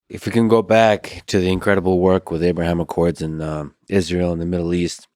If we can go back to the incredible work with Abraham Accords in Israel and the Middle East,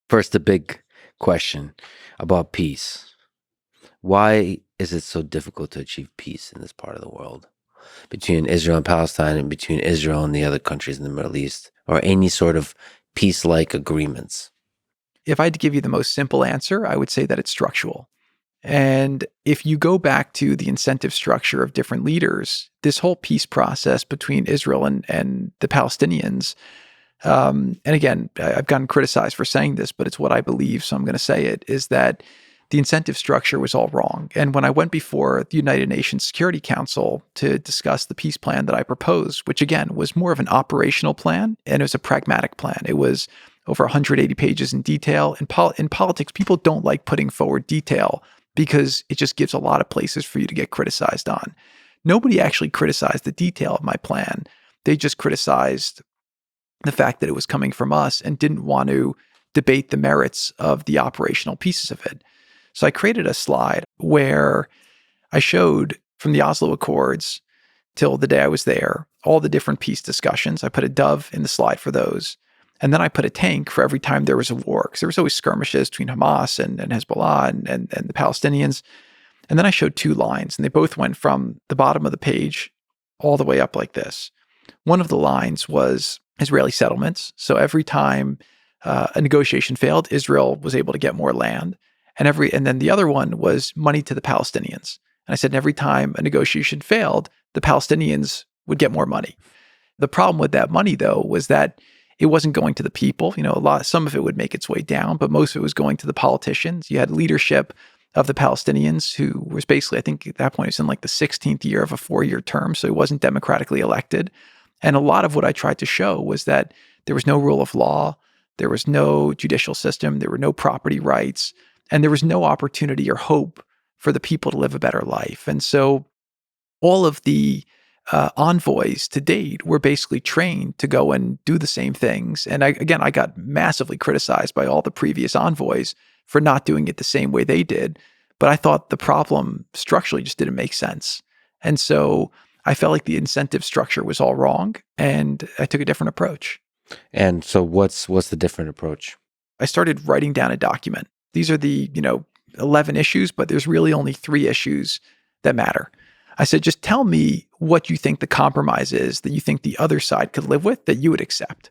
first, the big question about peace. Why is it so difficult to achieve peace in this part of the world between Israel and Palestine and between Israel and the other countries in the Middle East, or any sort of peace-like agreements? If I had to give you the most simple answer, I would say that it's structural. And if you go back to the incentive structure of different leaders, this whole peace process between Israel and the Palestinians, and again, I've gotten criticized for saying this, but it's what I believe, so I'm going to say it, is that the incentive structure was all wrong. And when I went before the United Nations Security Council to discuss the peace plan that I proposed, which again was more of an operational plan and it was a pragmatic plan, it was over 180 pages in detail. In politics, people don't like putting forward detail because it just gives a lot of places for you to get criticized on. Nobody actually criticized the detail of my plan. They just criticized the fact that it was coming from us and didn't want to debate the merits of the operational pieces of it. So I created a slide where I showed from the Oslo Accords till the day I was there, all the different peace discussions. I put a dove in the slide for those. And then I put a tank for every time there was a war, because there was always skirmishes between Hamas and Hezbollah and the Palestinians. And then I showed two lines, and they both went from the bottom of the page all the way up like this. One of the lines was Israeli settlements. So every time a negotiation failed, Israel was able to get more land. And then the other one was money to the Palestinians. And I said, every time a negotiation failed, the Palestinians would get more money. The problem with that money, though, was that it wasn't going to the people. Some of it would make its way down, but most of it was going to the politicians. You had leadership of the Palestinians who was basically, I think at that point, it's in like the 16th year of a 4-year term. So he wasn't democratically elected. And a lot of what I tried to show was that there was no rule of law. There was no judicial system. There were no property rights. And there was no opportunity or hope for the people to live a better life. And so all of the envoys to date were basically trained to go and do the same things. And I got massively criticized by all the previous envoys for not doing it the same way they did. But I thought the problem structurally just didn't make sense. And so I felt like the incentive structure was all wrong, and I took a different approach. And so what's the different approach? I started writing down a document. These are the, 11 issues, but there's really only 3 issues that matter. I said, just tell me what you think the compromise is that you think the other side could live with, that you would accept.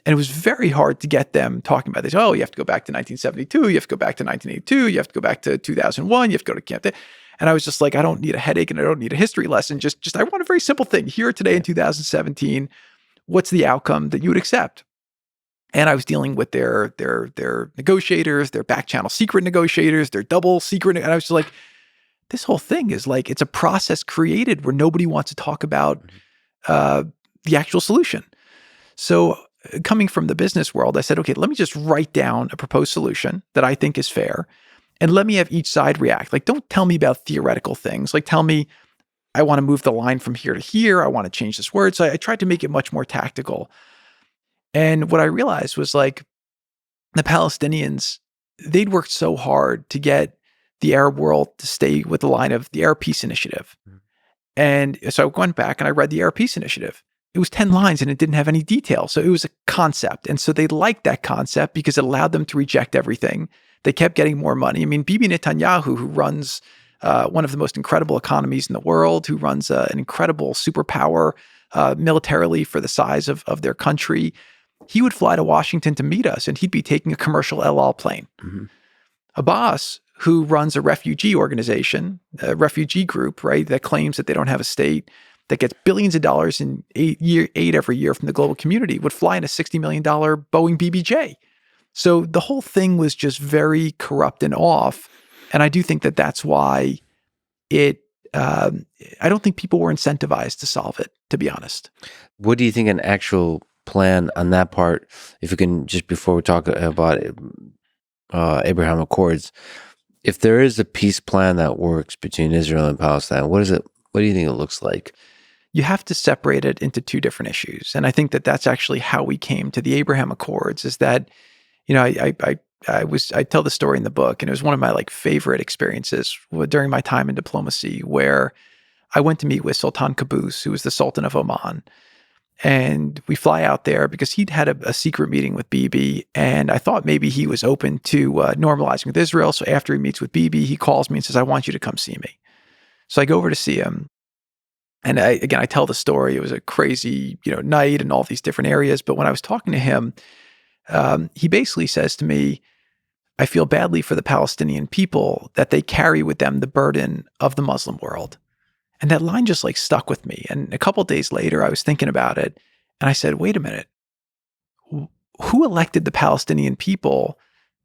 And it was very hard to get them talking about this. Oh, you have to go back to 1972. You have to go back to 1982. You have to go back to 2001. You have to go to Camp David. And I was just like, I don't need a headache and I don't need a history lesson. Just I want a very simple thing. Here today in 2017, what's the outcome that you would accept? And I was dealing with their negotiators, their back channel secret negotiators, their double secret. And I was just like, this whole thing is like, it's a process created where nobody wants to talk about the actual solution. So coming from the business world, I said, okay, let me just write down a proposed solution that I think is fair. And let me have each side react. Like, don't tell me about theoretical things. Like, tell me, I want to move the line from here to here. I want to change this word. So I tried to make it much more tactical. And what I realized was like the Palestinians, they'd worked so hard to get the Arab world to stay with the line of the Arab Peace Initiative. Mm-hmm. And so I went back and I read the Arab Peace Initiative. It was 10 lines and it didn't have any detail. So it was a concept. And so they liked that concept because it allowed them to reject everything. They kept getting more money. I mean, Bibi Netanyahu, who runs one of the most incredible economies in the world, who runs an incredible superpower militarily for the size of their country, he would fly to Washington to meet us and he'd be taking a commercial El Al plane. Mm-hmm. Abbas, who runs a refugee organization, a refugee group, right, that claims that they don't have a state, that gets billions of dollars in aid every year from the global community, would fly in a $60 million Boeing BBJ. So the whole thing was just very corrupt and off. And I do think that that's why I don't think people were incentivized to solve it, to be honest. What do you think an actual plan on that part, if you can, just before we talk about Abraham Accords, if there is a peace plan that works between Israel and Palestine, what do you think it looks like? You have to separate it into 2 different issues. And I think that that's actually how we came to the Abraham Accords, is that, I tell the story in the book, and it was one of my favorite experiences during my time in diplomacy, where I went to meet with Sultan Qaboos, who was the Sultan of Oman. And we fly out there because he'd had a secret meeting with Bibi. And I thought maybe he was open to normalizing with Israel. So after he meets with Bibi, he calls me and says, I want you to come see me. So I go over to see him. And I tell the story. It was a crazy, night in all these different areas. But when I was talking to him, he basically says to me, I feel badly for the Palestinian people that they carry with them the burden of the Muslim world. And that line just like stuck with me. And a couple of days later, I was thinking about it and I said, wait a minute, who elected the Palestinian people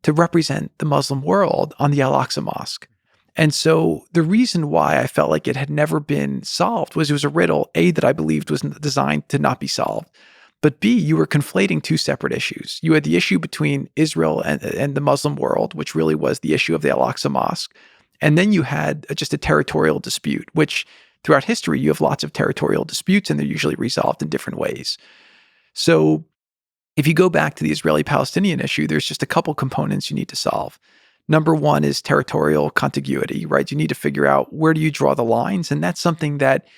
to represent the Muslim world on the Al-Aqsa Mosque? And so the reason why I felt like it had never been solved was it was a riddle, A, that I believed was designed to not be solved. But B, you were conflating two separate issues. You had the issue between Israel and the Muslim world, which really was the issue of the Al-Aqsa Mosque. And then you had just a territorial dispute, which throughout history, you have lots of territorial disputes and they're usually resolved in different ways. So if you go back to the Israeli-Palestinian issue, there's just a couple components you need to solve. Number one is territorial contiguity, right? You need to figure out where do you draw the lines? And that's something that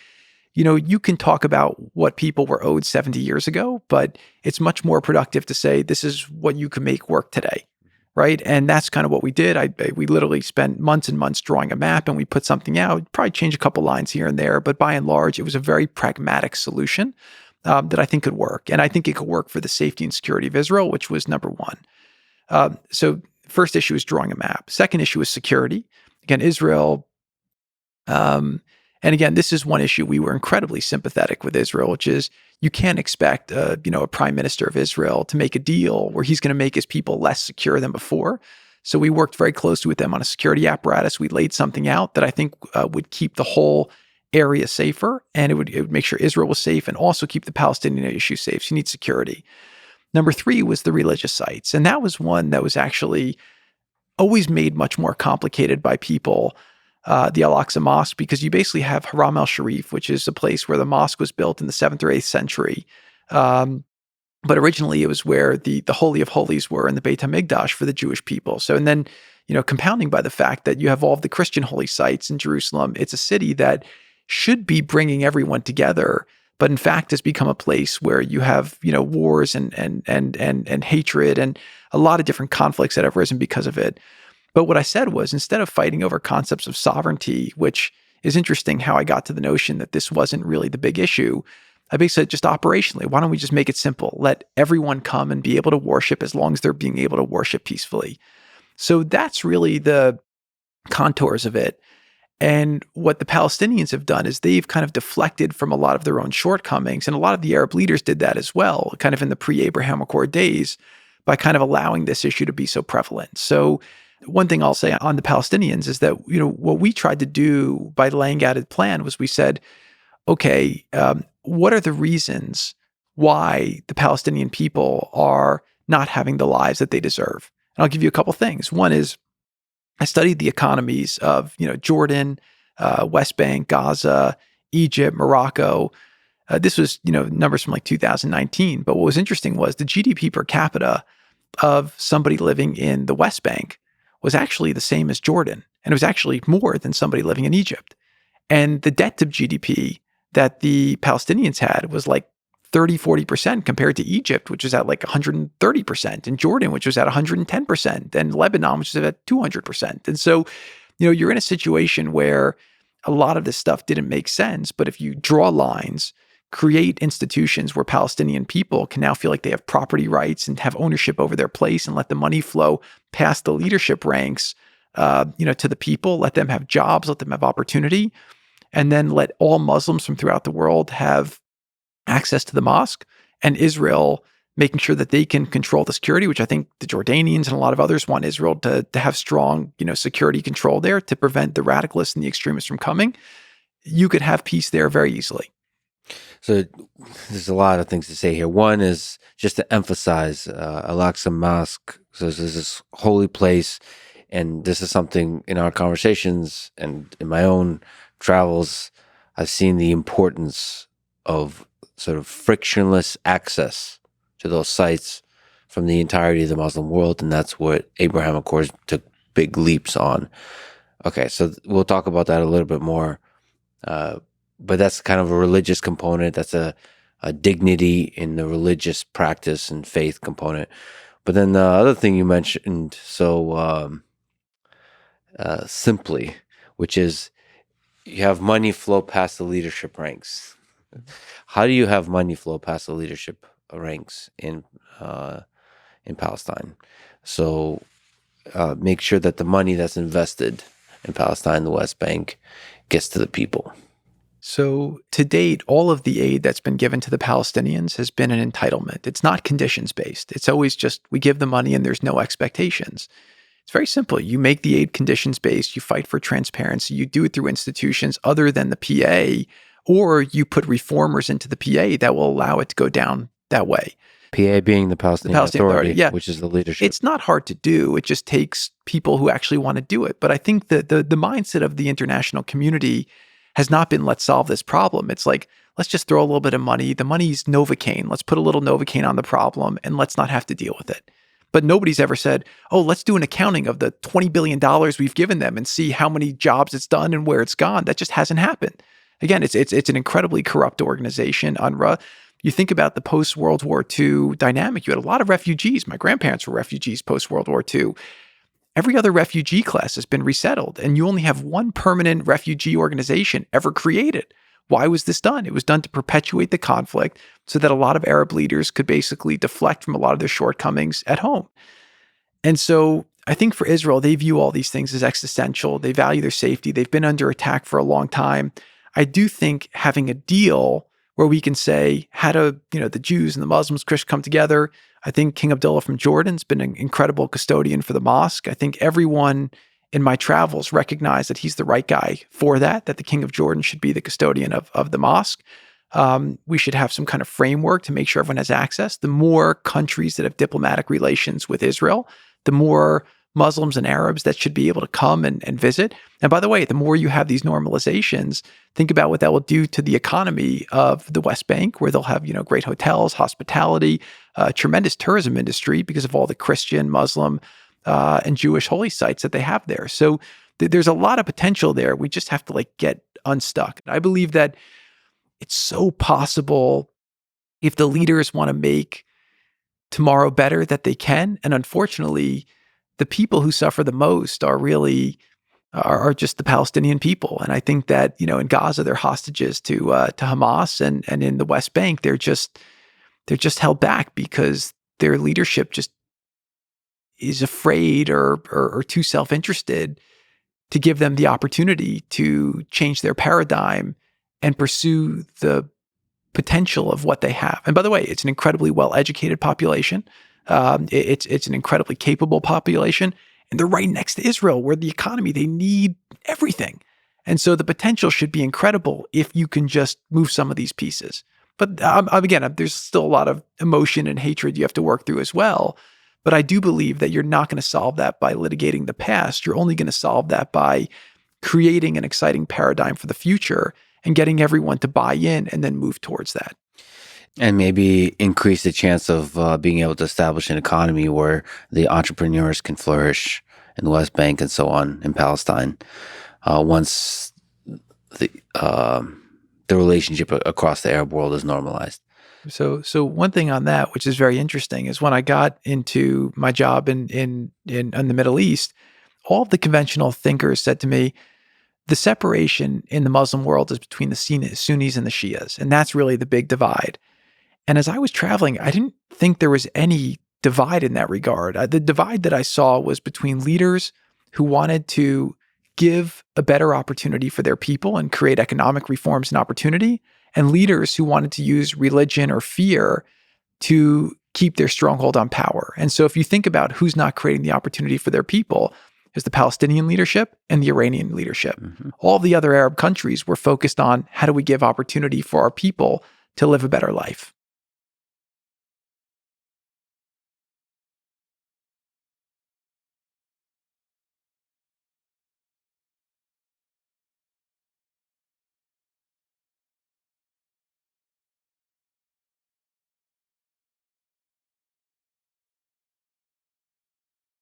you can talk about what people were owed 70 years ago, but it's much more productive to say, this is what you can make work today, right? And that's kind of what we did. We literally spent months and months drawing a map and we put something out, probably change a couple lines here and there, but by and large, it was a very pragmatic solution that I think could work. And I think it could work for the safety and security of Israel, which was number one. So first issue is drawing a map. Second issue is security. Again, Israel, and again, this is one issue we were incredibly sympathetic with Israel, which is you can't expect a prime minister of Israel to make a deal where he's going to make his people less secure than before. So we worked very closely with them on a security apparatus. We laid something out that I think would keep the whole area safer, and it would make sure Israel was safe and also keep the Palestinian issue safe. So you need security. Number three was the religious sites. And that was one that was actually always made much more complicated by people, the Al-Aqsa Mosque, because you basically have Haram al-Sharif, which is a place where the mosque was built in the 7th or 8th century. But originally it was where the Holy of Holies were in the Beit HaMikdash for the Jewish people. So, and then, compounding by the fact that you have all of the Christian holy sites in Jerusalem, it's a city that should be bringing everyone together, but in fact has become a place where you have, wars and hatred and a lot of different conflicts that have risen because of it. But what I said was, instead of fighting over concepts of sovereignty, which is interesting how I got to the notion that this wasn't really the big issue, I basically said, just operationally, why don't we just make it simple? Let everyone come and be able to worship as long as they're being able to worship peacefully. So that's really the contours of it. And what the Palestinians have done is they've kind of deflected from a lot of their own shortcomings. And a lot of the Arab leaders did that as well, kind of in the pre-Abraham Accord days, by kind of allowing this issue to be so prevalent. So one thing I'll say on the Palestinians is that, what we tried to do by laying out a plan was we said, okay, what are the reasons why the Palestinian people are not having the lives that they deserve? And I'll give you a couple things. One is I studied the economies of, Jordan, West Bank, Gaza, Egypt, Morocco. This was, numbers from like 2019. But what was interesting was the GDP per capita of somebody living in the West Bank was actually the same as Jordan. And it was actually more than somebody living in Egypt. And the debt to GDP that the Palestinians had was like 30, 40% compared to Egypt, which was at like 130%, and Jordan, which was at 110%, and Lebanon, which was at 200%. And so, you're in a situation where a lot of this stuff didn't make sense. But if you draw lines, create institutions where Palestinian people can now feel like they have property rights and have ownership over their place and let the money flow past the leadership ranks, to the people, let them have jobs, let them have opportunity, and then let all Muslims from throughout the world have access to the mosque, and Israel making sure that they can control the security, which I think the Jordanians and a lot of others want Israel to have strong, security control there to prevent the radicalists and the extremists from coming. You could have peace there very easily. So there's a lot of things to say here. One is just to emphasize Al-Aqsa Mosque. So this is this holy place, and this is something in our conversations and in my own travels, I've seen the importance of sort of frictionless access to those sites from the entirety of the Muslim world, and that's what Abraham Accords took big leaps on. Okay, so we'll talk about that a little bit more but that's kind of a religious component. That's a dignity in the religious practice and faith component. But then the other thing you mentioned so simply, which is you have money flow past the leadership ranks. How do you have money flow past the leadership ranks in Palestine? So make sure that the money that's invested in Palestine, the West Bank, gets to the people. So to date, all of the aid that's been given to the Palestinians has been an entitlement. It's not conditions based. It's always just we give the money and there's no expectations. It's very simple. You make the aid conditions based. You fight for transparency. You do it through institutions other than the PA, or you put reformers into the PA that will allow it to go down that way. PA being the Palestinian Authority, yeah. which is the leadership. It's not hard to do. It just takes people who actually want to do it. But I think that the mindset of the international community has not been, let's solve this problem. It's like, let's just throw a little bit of money. The money's Novocaine. Let's put a little Novocaine on the problem and let's not have to deal with it. But nobody's ever said, oh, let's do an accounting of the $20 billion we've given them and see how many jobs it's done and where it's gone. That just hasn't happened. Again, it's an incredibly corrupt organization, UNRWA. You think about the post-World War II dynamic. You had a lot of refugees. My grandparents were refugees post-World War II. Every other refugee class has been resettled, and you only have one permanent refugee organization ever created. Why was this done? It was done to perpetuate the conflict so that a lot of Arab leaders could basically deflect from a lot of their shortcomings at home. And so I think for Israel, they view all these things as existential. They value their safety. They've been under attack for a long time. I do think having a deal where we can say, how do the Jews and the Muslims, Christians come together? I think King Abdullah from Jordan's been an incredible custodian for the mosque. I think everyone in my travels recognize that he's the right guy for that the King of Jordan should be the custodian of the mosque. We should have some kind of framework to make sure everyone has access. The more countries that have diplomatic relations with Israel, the more Muslims and Arabs that should be able to come and visit. And by the way, the more you have these normalizations, think about what that will do to the economy of the West Bank, where they'll have, great hotels, hospitality, tremendous tourism industry because of all the Christian, Muslim, and Jewish holy sites that they have there. So there's a lot of potential there. We just have to get unstuck. I believe that it's so possible if the leaders want to make tomorrow better that they can. And unfortunately, the people who suffer the most are just the Palestinian people. And I think that, in Gaza, they're hostages to Hamas, and in the West Bank, they're just held back because their leadership just is afraid or too self-interested to give them the opportunity to change their paradigm and pursue the potential of what they have. And by the way, it's an incredibly well-educated population. It's an incredibly capable population, and they're right next to Israel, where the economy, they need everything. And so the potential should be incredible if you can just move some of these pieces. But again, there's still a lot of emotion and hatred you have to work through as well. But I do believe that you're not going to solve that by litigating the past. You're only going to solve that by creating an exciting paradigm for the future and getting everyone to buy in and then move towards that. And maybe increase the chance of being able to establish an economy where the entrepreneurs can flourish in the West Bank and so on in Palestine once the relationship across the Arab world is normalized. So one thing on that, which is very interesting, is when I got into my job in the Middle East, all of the conventional thinkers said to me, the separation in the Muslim world is between the Sunnis and the Shias, and that's really the big divide. And as I was traveling, I didn't think there was any divide in that regard. The divide that I saw was between leaders who wanted to give a better opportunity for their people and create economic reforms and opportunity, and leaders who wanted to use religion or fear to keep their stronghold on power. And so if you think about who's not creating the opportunity for their people, is the Palestinian leadership and the Iranian leadership. Mm-hmm. All the other Arab countries were focused on how do we give opportunity for our people to live a better life.